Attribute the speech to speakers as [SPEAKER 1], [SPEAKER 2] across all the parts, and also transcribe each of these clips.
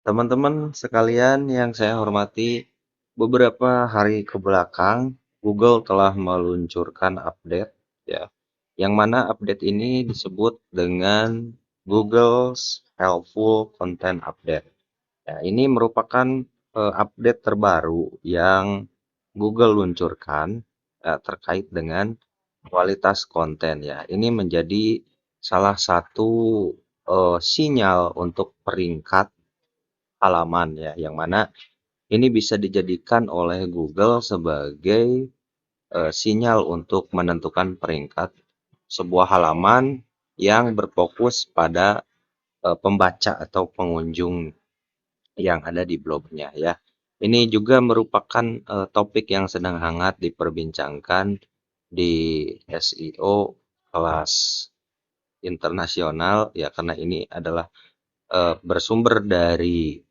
[SPEAKER 1] Teman-teman sekalian yang saya hormati, beberapa hari ke belakang Google telah meluncurkan update ya, yang mana update ini disebut dengan Google's Helpful Content Update. Ya, ini merupakan update terbaru yang Google luncurkan terkait dengan kualitas konten ya. Ini menjadi salah satu sinyal untuk peringkat halaman ya, yang mana ini bisa dijadikan oleh Google sebagai sinyal untuk menentukan peringkat sebuah halaman yang berfokus pada pembaca atau pengunjung yang ada di blognya ya. Ini juga merupakan topik yang sedang hangat diperbincangkan di SEO kelas internasional ya, karena ini adalah bersumber dari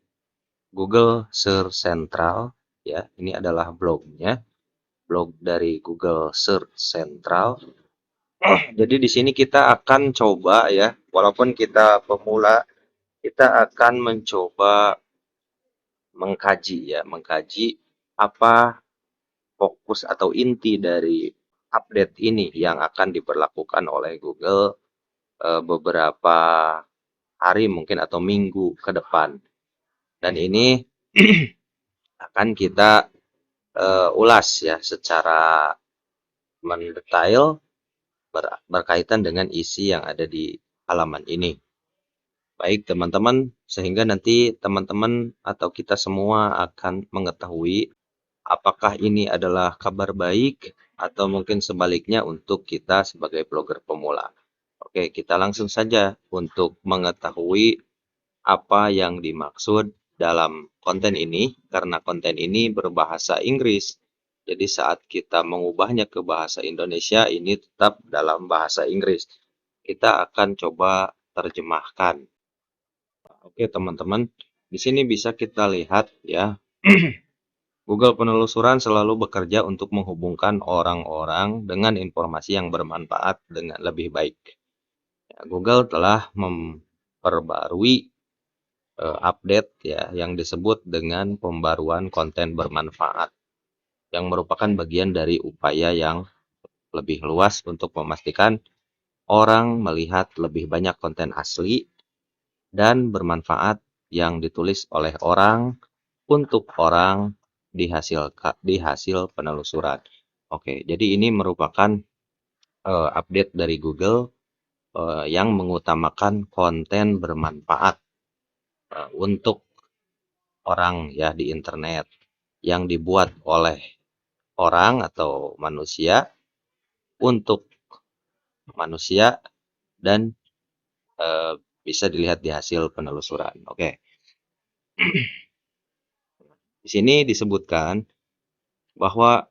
[SPEAKER 1] Google Search Central ya. Ini adalah blognya, blog dari Google Search Central. Jadi di sini kita akan coba ya, walaupun kita pemula, kita akan mencoba mengkaji apa fokus atau inti dari update ini yang akan diberlakukan oleh Google beberapa hari mungkin atau minggu ke depan. Dan ini akan kita ulas ya secara mendetail berkaitan dengan isi yang ada di halaman ini. Baik teman-teman, sehingga nanti teman-teman atau kita semua akan mengetahui apakah ini adalah kabar baik atau mungkin sebaliknya untuk kita sebagai blogger pemula. Oke, kita langsung saja untuk mengetahui apa yang dimaksud dalam konten ini, karena konten ini berbahasa Inggris. Jadi saat kita mengubahnya ke bahasa Indonesia, ini tetap dalam bahasa Inggris. Kita akan coba terjemahkan. Oke, teman-teman, di sini bisa kita lihat ya, Google Penelusuran selalu bekerja untuk menghubungkan orang-orang dengan informasi yang bermanfaat dengan lebih baik. Ya, Google telah memperbarui update ya yang disebut dengan pembaruan konten bermanfaat, yang merupakan bagian dari upaya yang lebih luas untuk memastikan orang melihat lebih banyak konten asli dan bermanfaat yang ditulis oleh orang untuk orang di hasil penelusuran. Oke, jadi ini merupakan update dari Google yang mengutamakan konten bermanfaat untuk orang ya di internet yang dibuat oleh orang atau manusia untuk manusia dan eh, bisa dilihat di hasil penelusuran. Oke, di sini disebutkan bahwa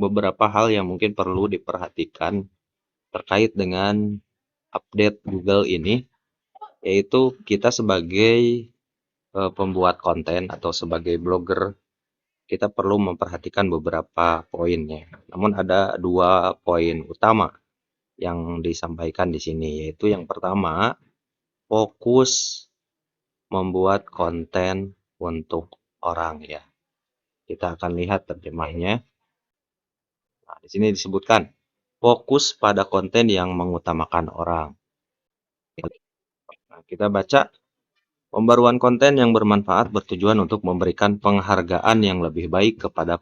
[SPEAKER 1] beberapa hal yang mungkin perlu diperhatikan terkait dengan update Google ini, yaitu kita sebagai pembuat konten atau sebagai blogger, kita perlu memperhatikan beberapa poinnya. Namun ada dua poin utama yang disampaikan di sini, yaitu yang pertama, fokus membuat konten untuk orang ya. Kita akan lihat terjemahnya. Nah, di sini disebutkan fokus pada konten yang mengutamakan orang. Nah, kita baca, pembaruan konten yang bermanfaat bertujuan untuk memberikan penghargaan yang lebih baik kepada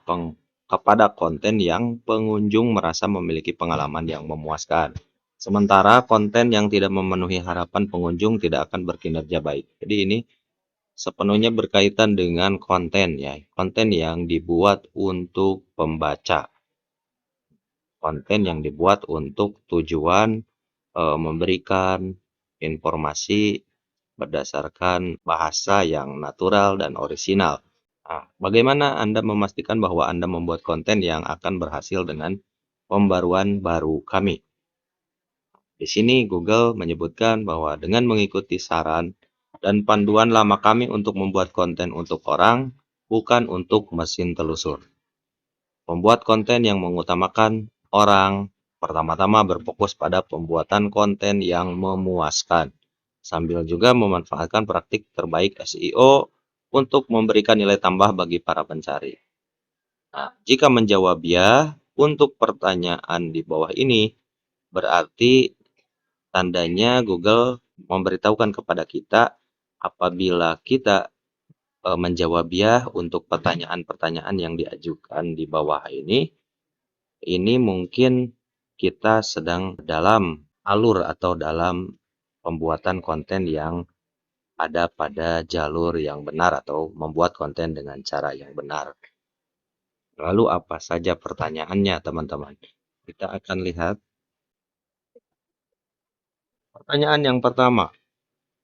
[SPEAKER 1] konten yang pengunjung merasa memiliki pengalaman yang memuaskan. Sementara konten yang tidak memenuhi harapan pengunjung tidak akan berkinerja baik. Jadi ini sepenuhnya berkaitan dengan konten ya, konten yang dibuat untuk pembaca, konten yang dibuat untuk tujuan memberikan informasi berdasarkan bahasa yang natural dan orisinal. Nah, bagaimana Anda memastikan bahwa Anda membuat konten yang akan berhasil dengan pembaruan baru kami? Di sini Google menyebutkan bahwa dengan mengikuti saran dan panduan lama kami untuk membuat konten untuk orang, bukan untuk mesin telusur. Pembuat konten yang mengutamakan orang pertama-tama berfokus pada pembuatan konten yang memuaskan. sambil juga memanfaatkan praktik terbaik SEO untuk memberikan nilai tambah bagi para pencari. Nah, jika menjawab ya untuk pertanyaan di bawah ini, berarti tandanya Google memberitahukan kepada kita apabila kita menjawab ya untuk pertanyaan-pertanyaan yang diajukan di bawah ini mungkin kita sedang dalam alur atau dalam pembuatan konten yang ada pada jalur yang benar atau membuat konten dengan cara yang benar. Lalu apa saja pertanyaannya, teman-teman? Kita akan lihat. Pertanyaan yang pertama,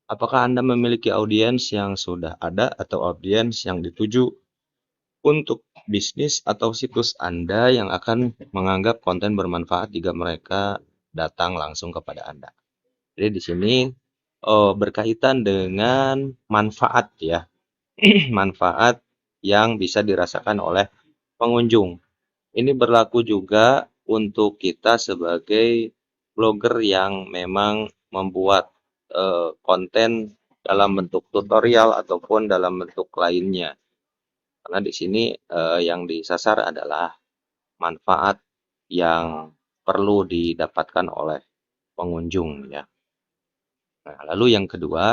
[SPEAKER 1] apakah Anda memiliki audiens yang sudah ada atau audiens yang dituju untuk bisnis atau situs Anda yang akan menganggap konten bermanfaat jika mereka datang langsung kepada Anda? Jadi di sini berkaitan dengan manfaat ya, manfaat yang bisa dirasakan oleh pengunjung. Ini berlaku juga untuk kita sebagai blogger yang memang membuat konten dalam bentuk tutorial ataupun dalam bentuk lainnya. Karena di sini yang disasar adalah manfaat yang perlu didapatkan oleh pengunjung ya. Nah, lalu yang kedua,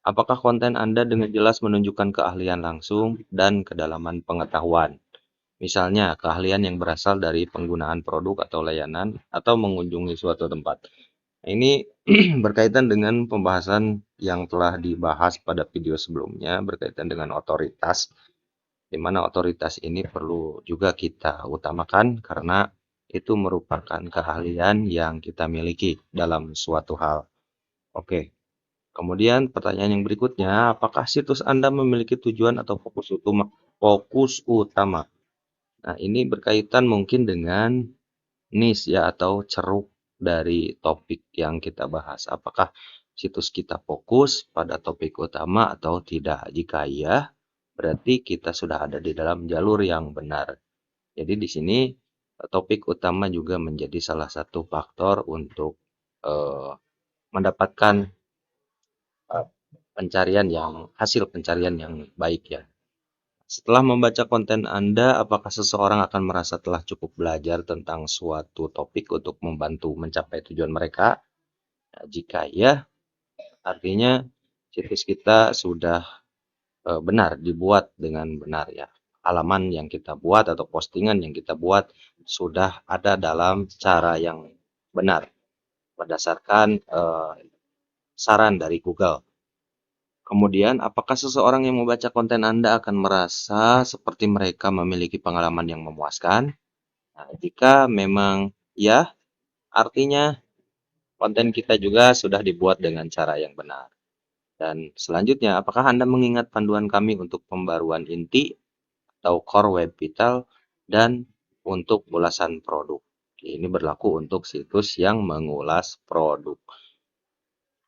[SPEAKER 1] apakah konten Anda dengan jelas menunjukkan keahlian langsung dan kedalaman pengetahuan? Misalnya, keahlian yang berasal dari penggunaan produk atau layanan atau mengunjungi suatu tempat. Ini berkaitan dengan pembahasan yang telah dibahas pada video sebelumnya berkaitan dengan otoritas, di mana otoritas ini perlu juga kita utamakan karena itu merupakan keahlian yang kita miliki dalam suatu hal. Oke, kemudian pertanyaan yang berikutnya, apakah situs Anda memiliki tujuan atau fokus utama? Fokus utama. Nah, ini berkaitan mungkin dengan niche ya atau ceruk dari topik yang kita bahas. Apakah situs kita fokus pada topik utama atau tidak? Jika iya, berarti kita sudah ada di dalam jalur yang benar. Jadi di sini topik utama juga menjadi salah satu faktor untuk mendapatkan hasil pencarian yang baik ya. Setelah membaca konten Anda, apakah seseorang akan merasa telah cukup belajar tentang suatu topik untuk membantu mencapai tujuan mereka? Nah, jika ya, artinya situs kita sudah benar dibuat dengan benar ya. Halaman yang kita buat atau postingan yang kita buat sudah ada dalam cara yang benar berdasarkan saran dari Google. Kemudian, apakah seseorang yang membaca konten Anda akan merasa seperti mereka memiliki pengalaman yang memuaskan? Nah, jika memang ya, artinya konten kita juga sudah dibuat dengan cara yang benar. Dan selanjutnya, apakah Anda mengingat panduan kami untuk pembaruan inti atau core web vital dan untuk ulasan produk? Ini berlaku untuk situs yang mengulas produk.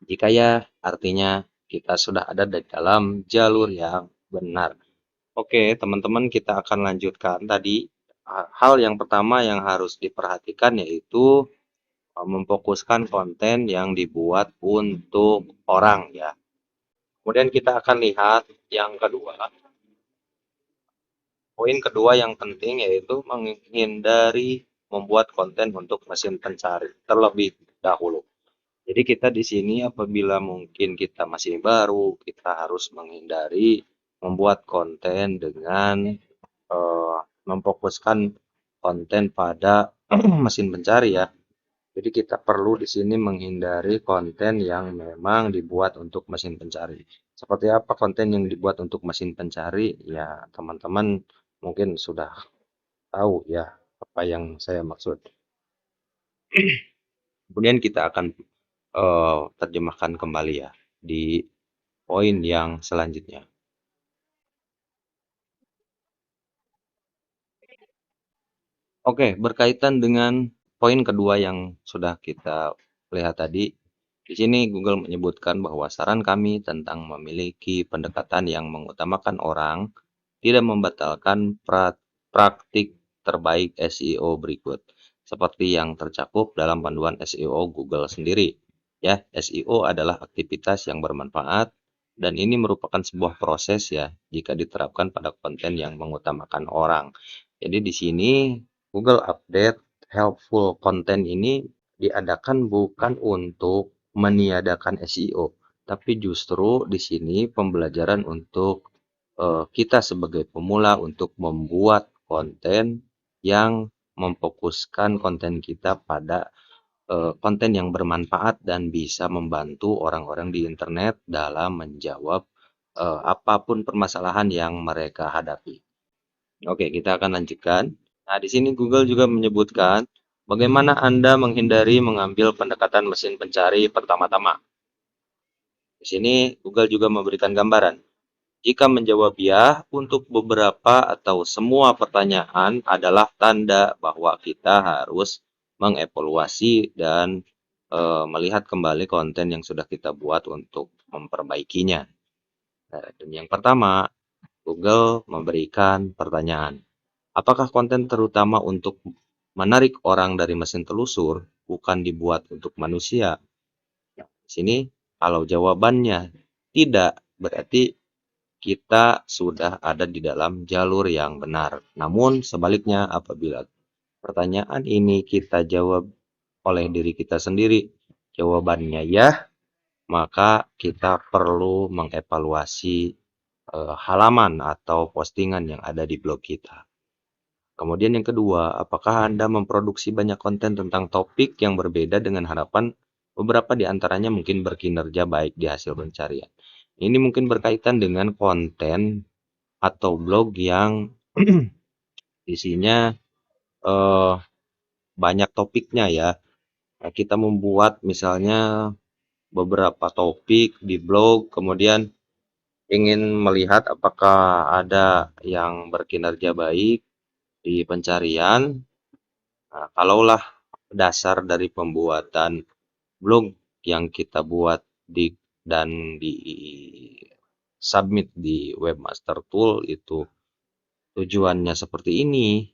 [SPEAKER 1] Jika ya, artinya kita sudah ada di dalam jalur yang benar. Oke, teman-teman, kita akan lanjutkan tadi. Hal yang pertama yang harus diperhatikan yaitu memfokuskan konten yang dibuat untuk orang ya. Kemudian kita akan lihat yang kedua. Poin kedua yang penting yaitu menghindari membuat konten untuk mesin pencari terlebih dahulu. Jadi kita di sini apabila mungkin kita masih baru, kita harus menghindari membuat konten dengan memfokuskan konten pada mesin pencari ya. Jadi kita perlu di sini menghindari konten yang memang dibuat untuk mesin pencari. Seperti apa konten yang dibuat untuk mesin pencari? Ya, teman-teman mungkin sudah tahu ya apa yang saya maksud. Kemudian kita akan terjemahkan kembali ya di poin yang selanjutnya. Oke, berkaitan dengan poin kedua yang sudah kita lihat tadi, di sini Google menyebutkan bahwa saran kami tentang memiliki pendekatan yang mengutamakan orang tidak membatalkan praktik terbaik SEO berikut, seperti yang tercakup dalam panduan SEO Google sendiri. Ya, SEO adalah aktivitas yang bermanfaat dan ini merupakan sebuah proses ya jika diterapkan pada konten yang mengutamakan orang. Jadi di sini Google Update Helpful Content ini diadakan bukan untuk meniadakan SEO, tapi justru di sini pembelajaran untuk kita sebagai pemula untuk membuat konten yang memfokuskan konten kita pada konten yang bermanfaat dan bisa membantu orang-orang di internet dalam menjawab apapun permasalahan yang mereka hadapi. Oke, kita akan lanjutkan. Nah, di sini Google juga menyebutkan bagaimana Anda menghindari mengambil pendekatan mesin pencari pertama-tama. Di sini Google juga memberikan gambaran. Jika menjawab ya untuk beberapa atau semua pertanyaan adalah tanda bahwa kita harus mengevaluasi dan melihat kembali konten yang sudah kita buat untuk memperbaikinya. Nah, dan yang pertama, Google memberikan pertanyaan. Apakah konten terutama untuk menarik orang dari mesin telusur bukan dibuat untuk manusia? Di sini, kalau jawabannya tidak, berarti kita sudah ada di dalam jalur yang benar. Namun sebaliknya, apabila pertanyaan ini kita jawab oleh diri kita sendiri, jawabannya ya, maka kita perlu mengevaluasi halaman atau postingan yang ada di blog kita. Kemudian yang kedua, apakah Anda memproduksi banyak konten tentang topik yang berbeda dengan harapan beberapa di antaranya mungkin berkinerja baik di hasil pencarian. Ini mungkin berkaitan dengan konten atau blog yang isinya eh, banyak topiknya ya. Nah, kita membuat misalnya beberapa topik di blog, kemudian ingin melihat apakah ada yang berkinerja baik di pencarian. Nah, kalaulah dasar dari pembuatan blog yang kita buat dan di submit di Webmaster Tool itu tujuannya seperti ini,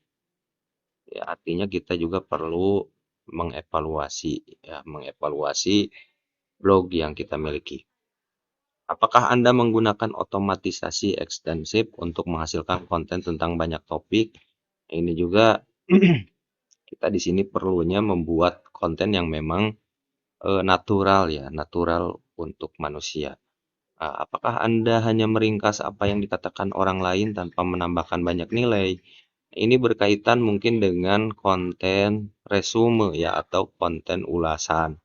[SPEAKER 1] ya artinya kita juga perlu mengevaluasi blog yang kita miliki. Apakah Anda menggunakan otomatisasi ekstensif untuk menghasilkan konten tentang banyak topik? Ini juga kita di sini perlunya membuat konten yang memang natural ya, natural untuk manusia. Apakah Anda hanya meringkas apa yang dikatakan orang lain tanpa menambahkan banyak nilai? Ini berkaitan mungkin dengan konten resume ya atau konten ulasan.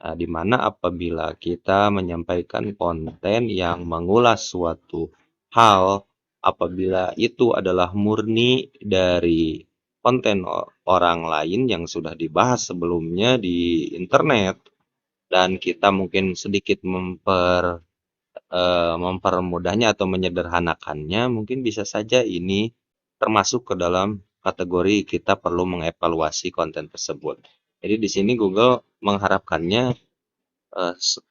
[SPEAKER 1] Di mana apabila kita menyampaikan konten yang mengulas suatu hal, apabila itu adalah murni dari konten orang lain yang sudah dibahas sebelumnya di internet, dan kita mungkin sedikit mempermudahnya atau menyederhanakannya, mungkin bisa saja ini termasuk ke dalam kategori kita perlu mengevaluasi konten tersebut. Jadi di sini Google mengharapkannya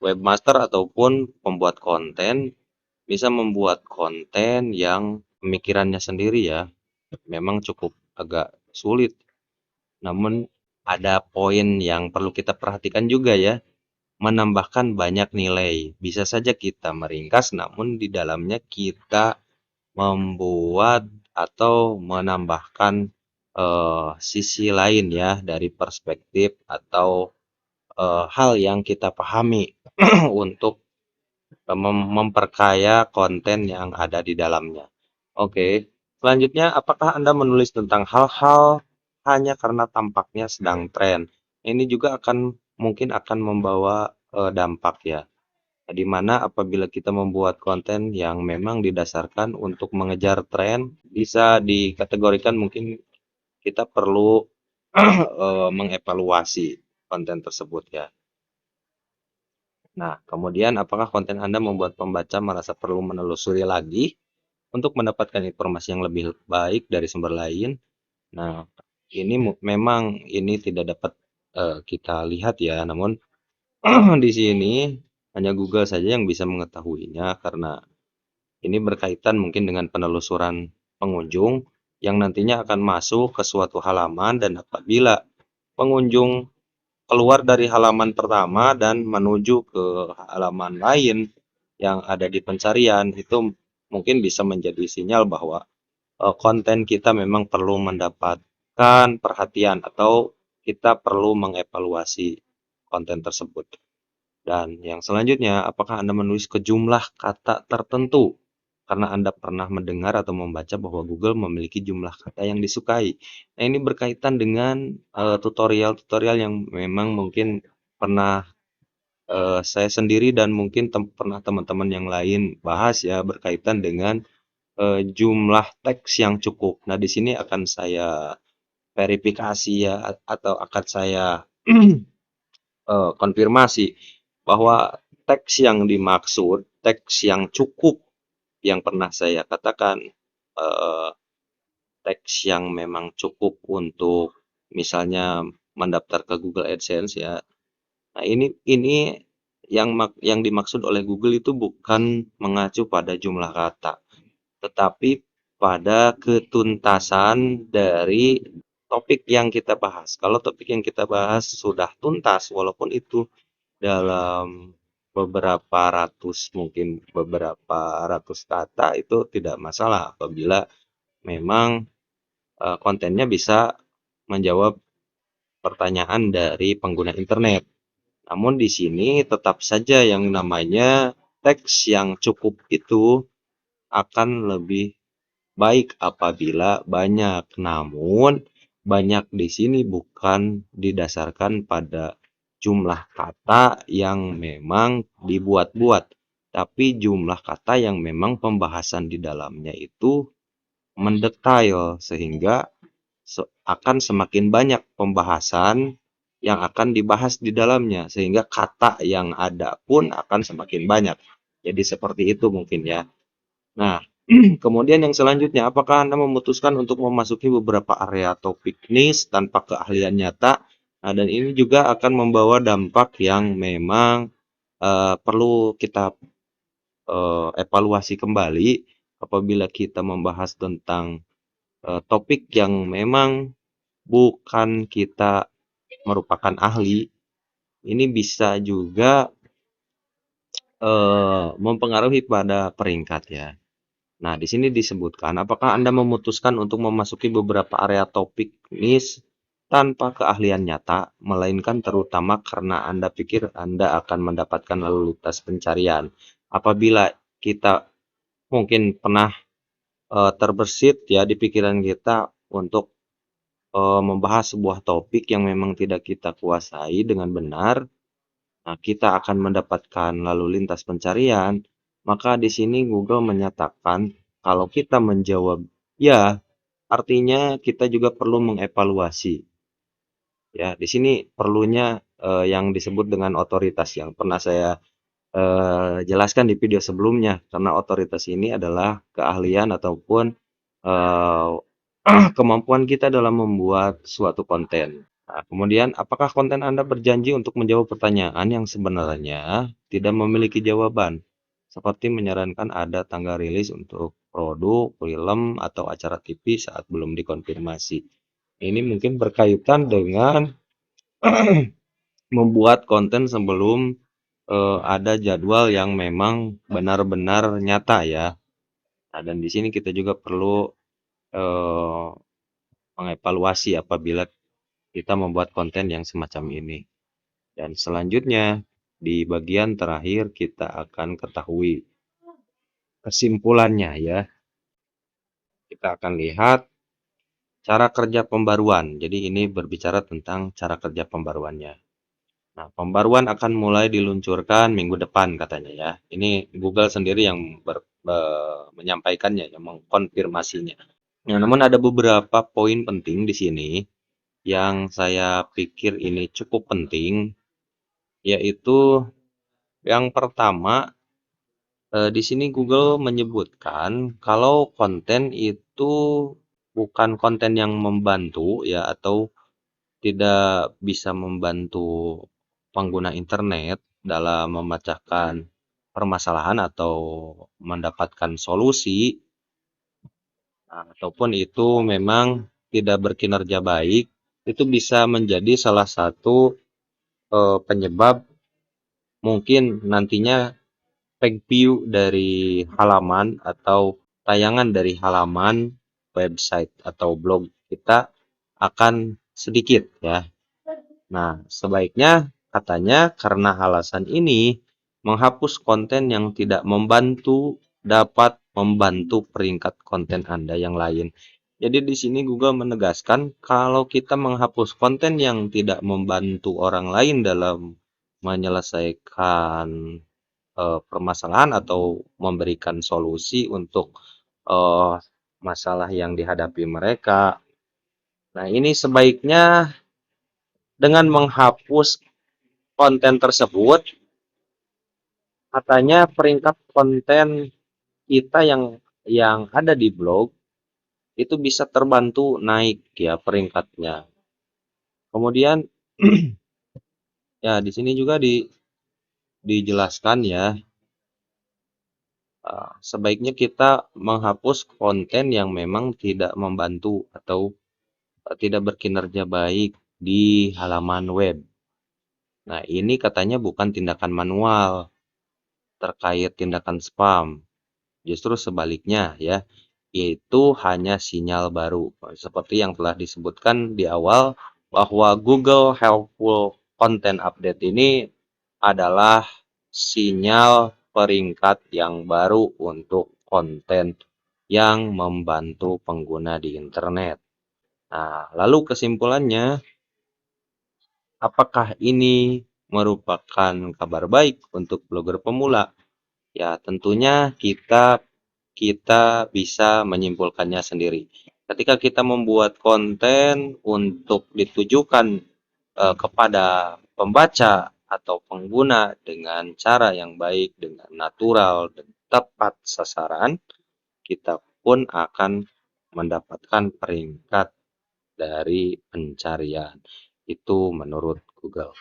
[SPEAKER 1] webmaster ataupun pembuat konten bisa membuat konten yang pemikirannya sendiri ya, memang cukup agak sulit. Namun ada poin yang perlu kita perhatikan juga ya, menambahkan banyak nilai. Bisa saja kita meringkas, namun di dalamnya kita membuat atau menambahkan sisi lain ya dari perspektif atau hal yang kita pahami untuk memperkaya konten yang ada di dalamnya. Oke, selanjutnya apakah Anda menulis tentang hal-hal hanya karena tampaknya sedang tren? Ini juga mungkin akan membawa dampak ya. Di mana apabila kita membuat konten yang memang didasarkan untuk mengejar tren, bisa dikategorikan mungkin kita perlu mengevaluasi konten tersebut ya. Nah, kemudian apakah konten Anda membuat pembaca merasa perlu menelusuri lagi untuk mendapatkan informasi yang lebih baik dari sumber lain? Nah, ini memang ini tidak dapat kita lihat ya, namun di sini hanya Google saja yang bisa mengetahuinya karena ini berkaitan mungkin dengan penelusuran pengunjung yang nantinya akan masuk ke suatu halaman, dan apabila pengunjung keluar dari halaman pertama dan menuju ke halaman lain yang ada di pencarian, itu mungkin bisa menjadi sinyal bahwa konten kita memang perlu mendapatkan perhatian atau kita perlu mengevaluasi konten tersebut. Dan yang selanjutnya, apakah Anda menulis ke jumlah kata tertentu? Karena Anda pernah mendengar atau membaca bahwa Google memiliki jumlah kata yang disukai. Nah, ini berkaitan dengan tutorial-tutorial yang memang mungkin pernah saya sendiri dan mungkin pernah teman-teman yang lain bahas ya, berkaitan dengan jumlah teks yang cukup. Nah, di sini akan saya verifikasi ya, atau akan saya konfirmasi bahwa teks yang dimaksud, teks yang cukup yang pernah saya katakan, eh, teks yang memang cukup untuk misalnya mendaftar ke Google AdSense ya. Nah, ini yang dimaksud oleh Google itu bukan mengacu pada jumlah kata, tetapi pada ketuntasan dari topik yang kita bahas. Kalau topik yang kita bahas sudah tuntas, walaupun itu dalam beberapa ratus, mungkin beberapa ratus kata, itu tidak masalah apabila memang kontennya bisa menjawab pertanyaan dari pengguna internet. Namun di sini tetap saja yang namanya teks yang cukup itu akan lebih baik apabila banyak. Namun, banyak di sini bukan didasarkan pada jumlah kata yang memang dibuat-buat, tapi jumlah kata yang memang pembahasan di dalamnya itu mendetail, sehingga akan semakin banyak pembahasan yang akan dibahas di dalamnya, sehingga kata yang ada pun akan semakin banyak. Jadi seperti itu mungkin ya. Nah, kemudian yang selanjutnya, apakah Anda memutuskan untuk memasuki beberapa area topik niche tanpa keahlian nyata? Nah, dan ini juga akan membawa dampak yang memang perlu kita evaluasi kembali apabila kita membahas tentang topik yang memang bukan kita merupakan ahli. Ini bisa juga mempengaruhi pada peringkat ya. Nah, di sini disebutkan, apakah Anda memutuskan untuk memasuki beberapa area topik niche tanpa keahlian nyata, melainkan terutama karena Anda pikir Anda akan mendapatkan lalu lintas pencarian. Apabila kita mungkin pernah terbersit ya di pikiran kita untuk membahas sebuah topik yang memang tidak kita kuasai dengan benar, nah, kita akan mendapatkan lalu lintas pencarian, maka di sini Google menyatakan kalau kita menjawab ya, artinya kita juga perlu mengevaluasi. Ya, di sini perlunya yang disebut dengan otoritas yang pernah saya jelaskan di video sebelumnya, karena otoritas ini adalah keahlian ataupun eh, kemampuan kita dalam membuat suatu konten. Nah, kemudian, apakah konten Anda berjanji untuk menjawab pertanyaan yang sebenarnya tidak memiliki jawaban, seperti menyarankan ada tanggal rilis untuk produk, film, atau acara TV saat belum dikonfirmasi? Ini mungkin berkaitan dengan membuat konten sebelum ada jadwal yang memang benar-benar nyata ya. Nah, dan di sini kita juga perlu eh, mengevaluasi apabila kita membuat konten yang semacam ini. Dan selanjutnya, di bagian terakhir kita akan ketahui kesimpulannya ya. Kita akan lihat cara kerja pembaruan. Jadi ini berbicara tentang cara kerja pembaruannya. Nah, pembaruan akan mulai diluncurkan minggu depan katanya ya. Ini Google sendiri yang menyampaikannya, yang mengkonfirmasinya. Nah, namun ada beberapa poin penting di sini yang saya pikir ini cukup penting, yaitu yang pertama, di sini Google menyebutkan kalau konten itu bukan konten yang membantu ya, atau tidak bisa membantu pengguna internet dalam memecahkan permasalahan atau mendapatkan solusi, ataupun itu memang tidak berkinerja baik, itu bisa menjadi salah satu penyebab mungkin nantinya page view dari halaman atau tayangan dari halaman website atau blog kita akan sedikit ya. Nah, sebaiknya katanya karena alasan ini menghapus konten yang tidak membantu dapat membantu peringkat konten Anda yang lain. Jadi di sini Google menegaskan kalau kita menghapus konten yang tidak membantu orang lain dalam menyelesaikan permasalahan atau memberikan solusi untuk eh, masalah yang dihadapi mereka. Nah, ini sebaiknya dengan menghapus konten tersebut, katanya peringkat konten kita yang ada di blog itu bisa terbantu naik ya peringkatnya. Kemudian ya di sini juga dijelaskan ya, sebaiknya kita menghapus konten yang memang tidak membantu atau tidak berkinerja baik di halaman web. Nah, ini katanya bukan tindakan manual terkait tindakan spam. Justru sebaliknya ya, yaitu hanya sinyal baru. Seperti yang telah disebutkan di awal bahwa Google Helpful Content Update ini adalah sinyal peringkat yang baru untuk konten yang membantu pengguna di internet. Nah, lalu kesimpulannya, apakah ini merupakan kabar baik untuk blogger pemula? Ya, tentunya kita bisa menyimpulkannya sendiri. Ketika kita membuat konten untuk ditujukan kepada pembaca atau pengguna dengan cara yang baik, dengan natural dan tepat sasaran, kita pun akan mendapatkan peringkat dari pencarian. Itu menurut Google.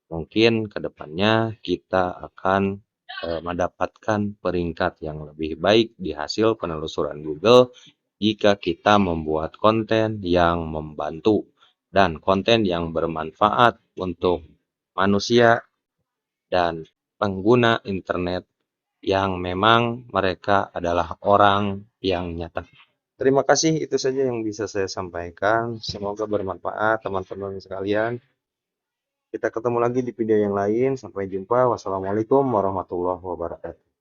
[SPEAKER 1] Mungkin kedepannya kita akan mendapatkan peringkat yang lebih baik di hasil penelusuran Google jika kita membuat konten yang membantu dan konten yang bermanfaat untuk manusia dan pengguna internet yang memang mereka adalah orang yang nyata. Terima kasih, itu saja yang bisa saya sampaikan. Semoga bermanfaat teman-teman sekalian. Kita ketemu lagi di video yang lain. Sampai jumpa. Wassalamualaikum warahmatullahi wabarakatuh.